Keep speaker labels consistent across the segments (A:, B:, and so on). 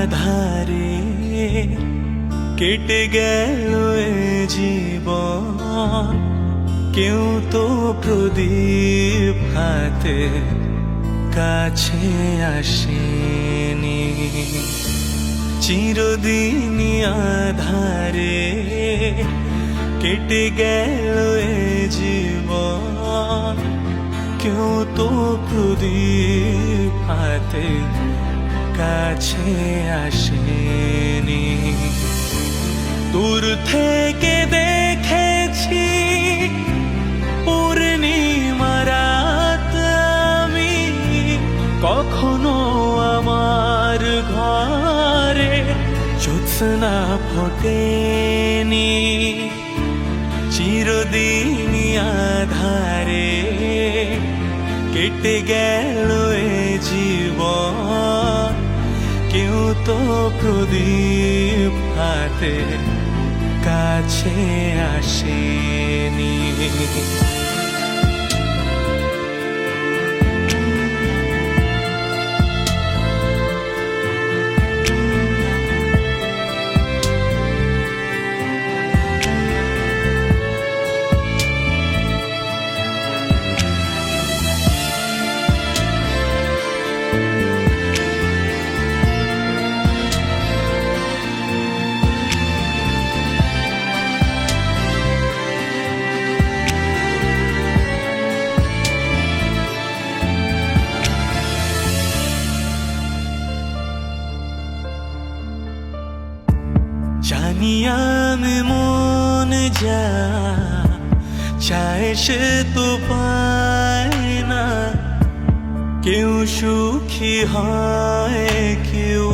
A: আধারে কেটে গেল এ জীবন, কেউ তো প্রদীপ হাতে কাছে আসেনি। চিরদিনই আধারে কেটে গেল এ জীবন, কেউ তো প্রদীপ হাতে কাছে আসেনি। দূর থেকে দেখেছি পূর্ণিমা রাত আমি, কখনো আমার ঘরে জ্যোৎস্না ফোটেনি। চিরদিনই আধারে কেটে গেল এ জীবন, কেউ তো প্রদীপ হাতে কাছে আসেনি। জানি আমি মন যা চায় সে তো পায় না, কেউ সুখী হয় কেউ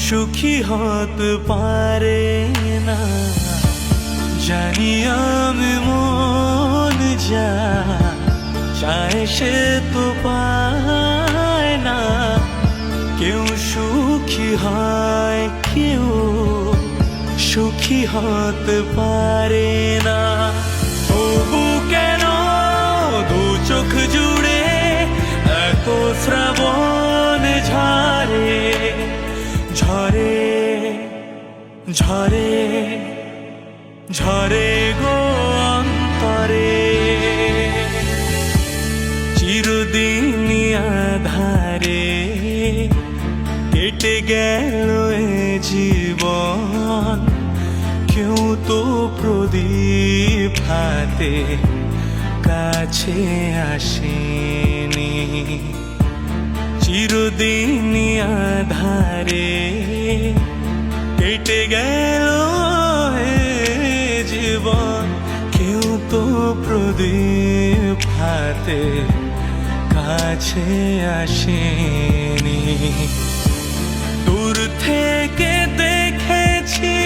A: সুখী হতে পারে না। জানি আমি মন যা চায় সে তো পায় না, কেউ সুখী হয় কেউ সুখী হতে পারে না। তবু কেন দু চোখ জুড়ে এত শ্রাবণ ঝরে ঝরে ঝরে ঝরে গো অন্তরে। চিরদিনই আধারে কেটে গেল এ জীবন, কেউ তো প্রদীপ হাতে কাছে আসেনি। চিরদিনই আধারে কেটে গেল এ জীবন, কেউ তো প্রদীপ হাতে কাছে আসেনি। দূর থেকে দেখেছি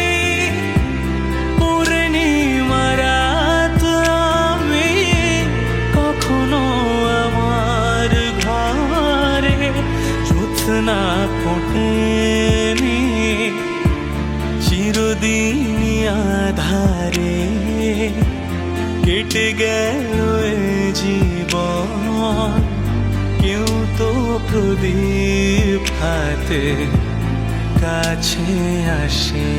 A: পূর্ণিমা রাত আমি, কখনো আমার ঘরে জ্যোৎস্না ফোটেনি। চিরদিনই আধারে কেটে গেল এ জীবন, কেউ তো প্রদীপ হাতে কাছে আসে।